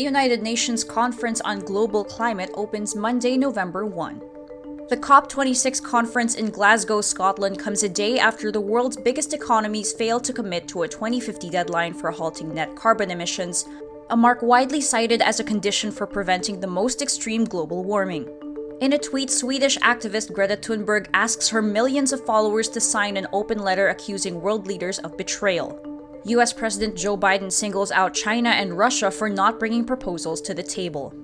United Nations Conference on Global Climate opens Monday, November 1. The COP26 conference in Glasgow, Scotland comes a day after the world's biggest economies failed to commit to a 2050 deadline for halting net carbon emissions, a mark widely cited as a condition for preventing the most extreme global warming. In a tweet, Swedish activist Greta Thunberg asks her millions of followers to sign an open letter accusing world leaders of betrayal. US President Joe Biden singles out China and Russia for not bringing proposals to the table.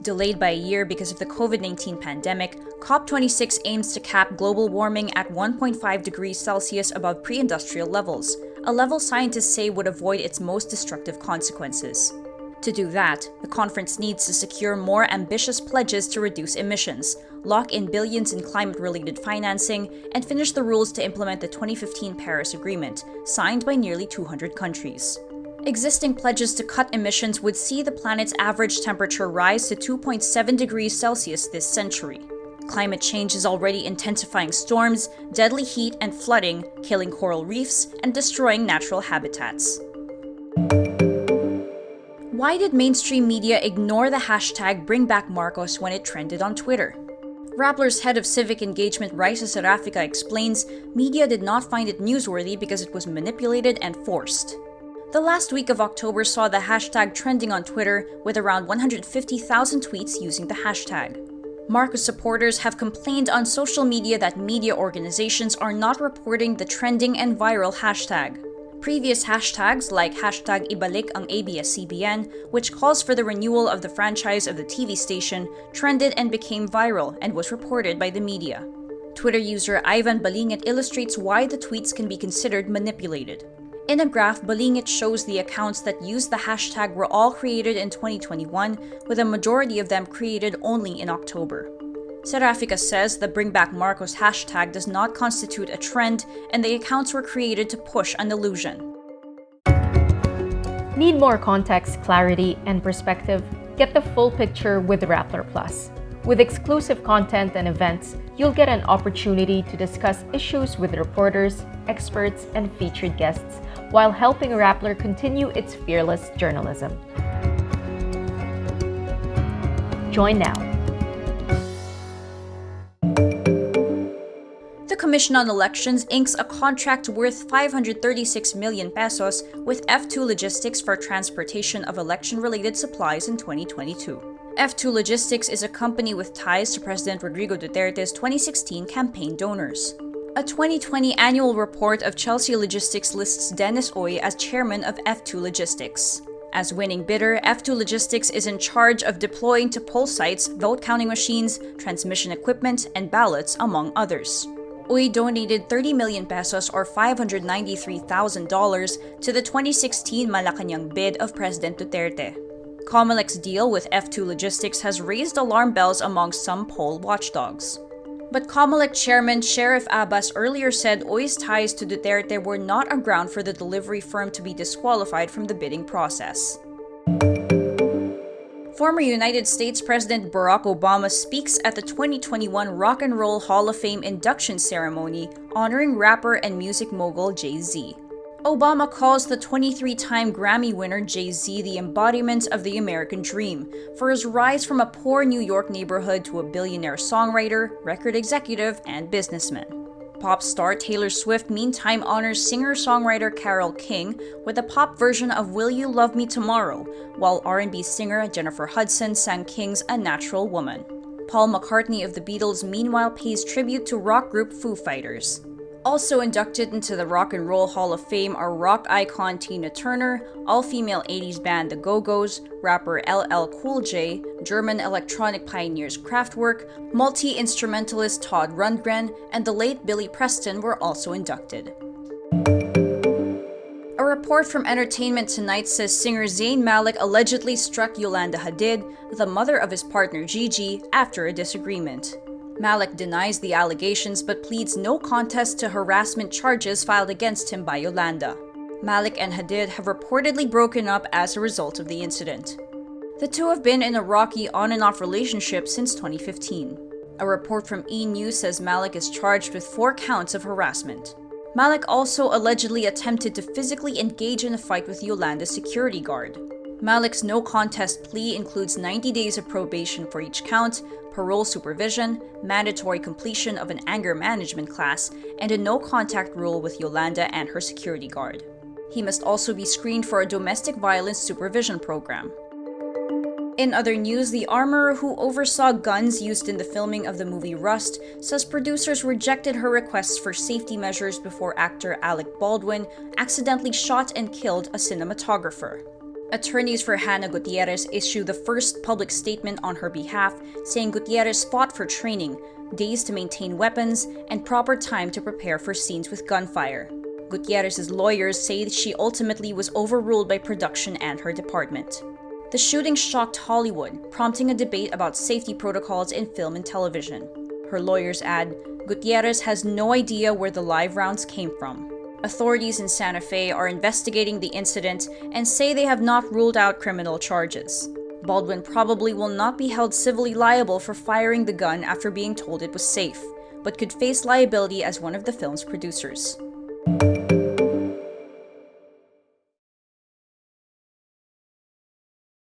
Delayed by a year because of the COVID-19 pandemic, COP26 aims to cap global warming at 1.5 degrees Celsius above pre-industrial levels, a level scientists say would avoid its most destructive consequences. To do that, the conference needs to secure more ambitious pledges to reduce emissions, lock in billions in climate-related financing, and finish the rules to implement the 2015 Paris Agreement, signed by nearly 200 countries. Existing pledges to cut emissions would see the planet's average temperature rise to 2.7 degrees Celsius this century. Climate change is already intensifying storms, deadly heat and flooding, killing coral reefs, and destroying natural habitats. Why did mainstream media ignore the hashtag #BringBackMarcos when it trended on Twitter? Rappler's head of civic engagement Raisa Serafika explains media did not find it newsworthy because it was manipulated and forced. The last week of October saw the hashtag trending on Twitter with around 150,000 tweets using the hashtag. Marcos supporters have complained on social media that media organizations are not reporting the trending and viral hashtag. Previous hashtags like hashtag Ibalik ang ABS-CBN, which calls for the renewal of the franchise of the TV station, trended and became viral and was reported by the media. Twitter user Ivan Balingit illustrates why the tweets can be considered manipulated. In a graph, Balingit shows the accounts that used the hashtag were all created in 2021, with a majority of them created only in October. Serafika says the #BringBackMarcos hashtag does not constitute a trend, and the accounts were created to push an illusion. Need more context, clarity, and perspective? Get the full picture with Rappler Plus. With exclusive content and events, you'll get an opportunity to discuss issues with reporters, experts, and featured guests, while helping Rappler continue its fearless journalism. Join now. The Commission on Elections inks a contract worth 536 million pesos with F2 Logistics for transportation of election-related supplies in 2022. F2 Logistics is a company with ties to President Rodrigo Duterte's 2016 campaign donors. A 2020 annual report of Chelsea Logistics lists Dennis Oy as chairman of F2 Logistics. As winning bidder, F2 Logistics is in charge of deploying to poll sites vote counting machines, transmission equipment, and ballots, among others. Oy donated 30 million pesos or $593,000 to the 2016 Malacanang bid of President Duterte. Comelec's deal with F2 Logistics has raised alarm bells among some poll watchdogs. But Comelec chairman Sheriff Abbas earlier said Oy's ties to Duterte were not a ground for the delivery firm to be disqualified from the bidding process. Former United States President Barack Obama speaks at the 2021 Rock and Roll Hall of Fame induction ceremony honoring rapper and music mogul Jay-Z. Obama calls the 23-time Grammy winner Jay-Z the embodiment of the American dream for his rise from a poor New York neighborhood to a billionaire songwriter, record executive, and businessman. Pop star Taylor Swift meantime honors singer-songwriter Carole King with a pop version of Will You Love Me Tomorrow, while R&B singer Jennifer Hudson sang King's A Natural Woman. Paul McCartney of the Beatles meanwhile pays tribute to rock group Foo Fighters. Also inducted into the Rock and Roll Hall of Fame are rock icon Tina Turner, all-female 80s band The Go-Go's, rapper LL Cool J, German electronic pioneers Kraftwerk, multi-instrumentalist Todd Rundgren, and the late Billy Preston were also inducted. A report from Entertainment Tonight says singer Zayn Malik allegedly struck Yolanda Hadid, the mother of his partner Gigi, after a disagreement. Malik denies the allegations but pleads no contest to harassment charges filed against him by Yolanda. Malik and Hadid have reportedly broken up as a result of the incident. The two have been in a rocky on and off relationship since 2015. A report from E! News says Malik is charged with 4 counts of harassment. Malik also allegedly attempted to physically engage in a fight with Yolanda's security guard. Malik's no contest plea includes 90 days of probation for each count, parole supervision, mandatory completion of an anger management class, and a no contact rule with Yolanda and her security guard. He must also be screened for a domestic violence supervision program. In other news, the armorer who oversaw guns used in the filming of the movie Rust says producers rejected her requests for safety measures before actor Alec Baldwin accidentally shot and killed a cinematographer. Attorneys for Hannah Gutierrez issued the first public statement on her behalf, saying Gutierrez fought for training, days to maintain weapons, and proper time to prepare for scenes with gunfire. Gutierrez's lawyers say she ultimately was overruled by production and her department. The shooting shocked Hollywood, prompting a debate about safety protocols in film and television. Her lawyers add, Gutierrez has no idea where the live rounds came from. Authorities in Santa Fe are investigating the incident and say they have not ruled out criminal charges. Baldwin probably will not be held civilly liable for firing the gun after being told it was safe, but could face liability as one of the film's producers.